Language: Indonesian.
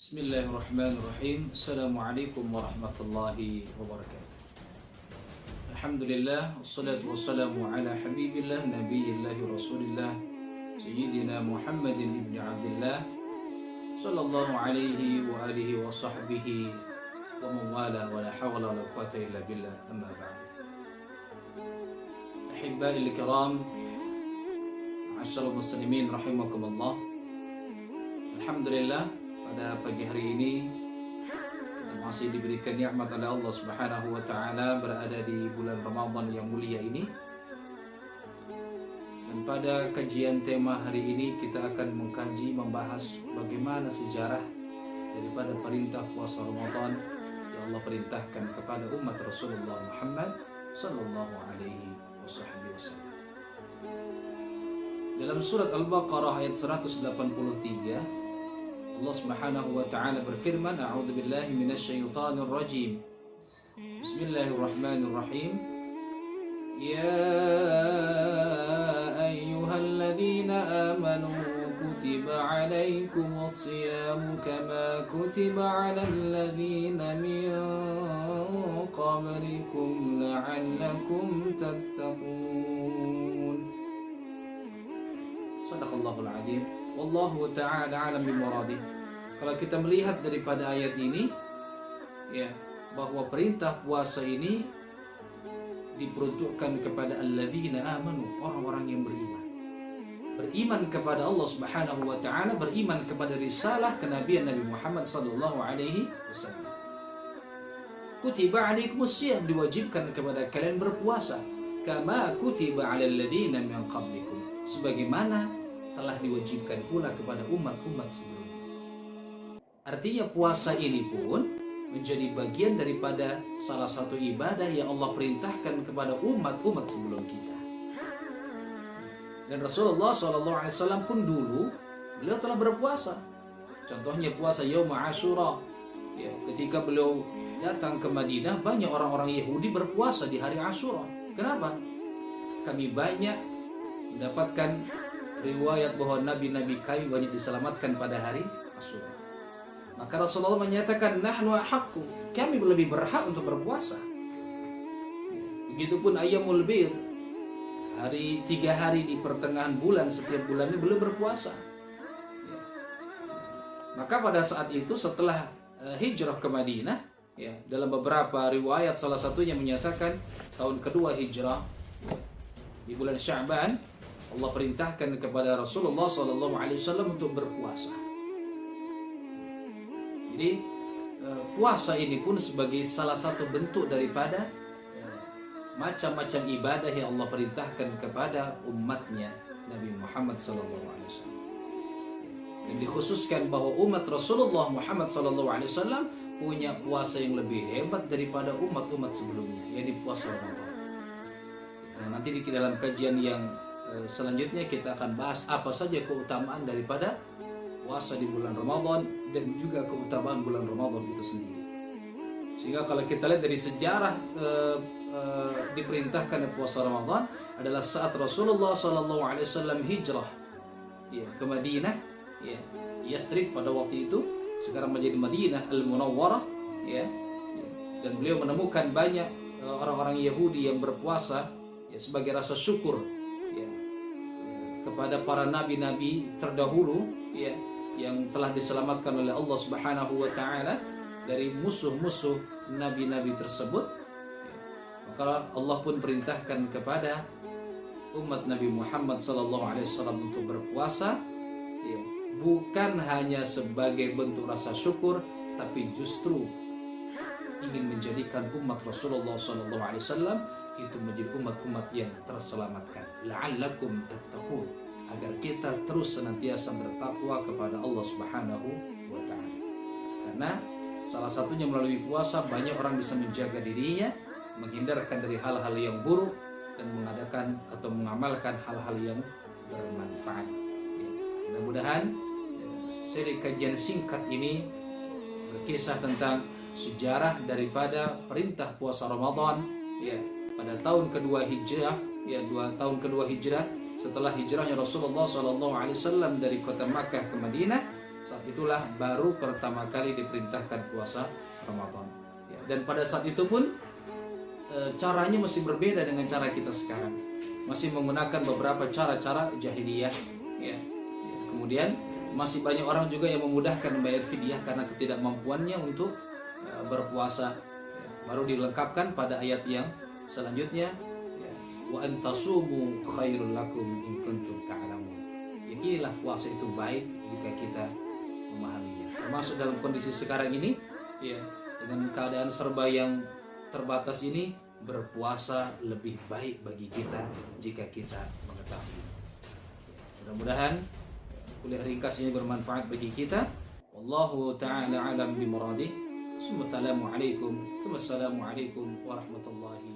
Bismillahirrahmanirrahim. Assalamualaikum warahmatullahi wabarakatuh. Alhamdulillah, wassalatu wassalamu ala habibillah, nabiyillahi rasulillah, Sayyidina Muhammadin ibn Abdullah, sallallahu alaihi wa alihi wa sahbihi wa mawala wa la hawla wa la quwata illa billah, amma ba'd. Ahibba'i al-kiram, ma'asyiral muslimin rahimakumullah. Alhamdulillah, pada pagi hari ini kita masih diberikan nikmat oleh Allah Subhanahu wa taala berada di bulan Ramadan yang mulia ini. Dan pada kajian tema hari ini kita akan mengkaji membahas bagaimana sejarah daripada perintah puasa Ramadan yang Allah perintahkan kepada umat Rasulullah Muhammad sallallahu alaihi wasallam. Dalam surat Al-Baqarah ayat 183 Allah Subhanahu wa taala berfirman, A'udzu billahi minasyaitonir rajim. Bismillahirrahmanirrahim. Ya ayyuhalladzina amanu kutiba 'alaikumus syiyamu kama kutiba 'alal ladzina min qablikum la'allakum tattaqun. Shadaqallahul 'azim. Wallahu ta'ala alam bimuradih. Kalau kita melihat daripada ayat ini, ya, bahwa perintah puasa ini diperuntukkan kepada alladzina amanu, orang-orang yang beriman. Beriman kepada Allah Subhanahu wa taala, beriman kepada risalah kenabian Nabi Muhammad sallallahu alaihi wasallam. Kutiba 'alaikumus syiyam, diwajibkan kepada kalian berpuasa, kama kutiba 'alal ladzina min qablikum, sebagaimana telah diwajibkan pula kepada umat-umat sebelumnya. Artinya puasa ini pun menjadi bagian daripada salah satu ibadah yang Allah perintahkan kepada umat-umat sebelum kita. Dan Rasulullah SAW pun dulu beliau telah berpuasa. Contohnya puasa Yaum Ashura. Ya, ketika beliau datang ke Madinah, banyak orang-orang Yahudi berpuasa di hari Ashura. Kenapa? Kami banyak mendapatkan riwayat bahwa nabi-nabi kami banyak diselamatkan pada hari Asyura. Maka Rasulullah menyatakan, nahnu ahaqqu, kami lebih berhak untuk berpuasa. Begitupun Ayyamul Bid, hari 3 hari di pertengahan bulan setiap bulannya beliau berpuasa. Ya. Maka pada saat itu setelah hijrah ke Madinah, ya, dalam beberapa riwayat salah satunya menyatakan tahun kedua hijrah, ya, di bulan Sya'ban Allah perintahkan kepada Rasulullah SAW untuk berpuasa. Jadi puasa ini pun sebagai salah satu bentuk daripada macam-macam ibadah yang Allah perintahkan kepada umatnya Nabi Muhammad SAW. Dan dikhususkan bahwa umat Rasulullah Muhammad SAW punya puasa yang lebih hebat daripada umat-umat sebelumnya, yaitu puasa Ramadan. Nah, nanti di dalam kajian yang selanjutnya kita akan bahas apa saja keutamaan daripada puasa di bulan Ramadan dan juga keutamaan bulan Ramadan itu sendiri. Sehingga kalau kita lihat dari sejarah diperintahkan puasa Ramadan adalah saat Rasulullah SAW hijrah, ya, ke Madinah, ya, Yathrib pada waktu itu sekarang menjadi Madinah Al-Munawwarah, ya, dan beliau menemukan banyak orang-orang Yahudi yang berpuasa, ya, sebagai rasa syukur, ya, kepada para nabi-nabi terdahulu, ya, yang telah diselamatkan oleh Allah Subhanahu wa taala dari musuh-musuh nabi-nabi tersebut. Ya. Maka Allah pun perintahkan kepada umat Nabi Muhammad SAW untuk berpuasa, ya, bukan hanya sebagai bentuk rasa syukur, tapi justru ingin menjadikan umat Rasulullah SAW itu menjadi umat-umat yang terselamatkan. La'allakum tattaqun, agar kita terus senantiasa bertakwa kepada Allah Subhanahu wa taala. Karena salah satunya melalui puasa banyak orang bisa menjaga dirinya, menghindarkan dari hal-hal yang buruk dan mengadakan atau mengamalkan hal-hal yang bermanfaat. Ya, mudah-mudahan seri kajian singkat ini berkisah tentang sejarah daripada perintah puasa Ramadan, ya, pada tahun kedua hijrah, ya, 2 tahun kedua hijrah setelah hijrahnya Rasulullah SAW dari kota Makkah ke Madinah, Saat itulah baru pertama kali diperintahkan puasa Ramadan. Ya, dan pada saat itu pun caranya masih berbeda dengan cara kita sekarang. Masih menggunakan beberapa cara-cara jahiliyah. Ya. Kemudian masih banyak orang juga yang memudahkan membayar fidyah karena ketidakmampuannya untuk berpuasa. Ya. Baru dilengkapkan pada ayat yang selanjutnya. Ya. Wa antasumu khairul lakum in kuntum ta'lamun. Yakinilah puasa itu baik jika kita memahaminya. Termasuk dalam kondisi sekarang ini, ya, dengan keadaan serba yang terbatas ini, berpuasa lebih baik bagi kita jika kita mengetahui. Mudah-mudahan kuliah ringkas ini bermanfaat bagi kita. Wallahu ta'ala alam bimuradih. Assalamualaikum warahmatullahi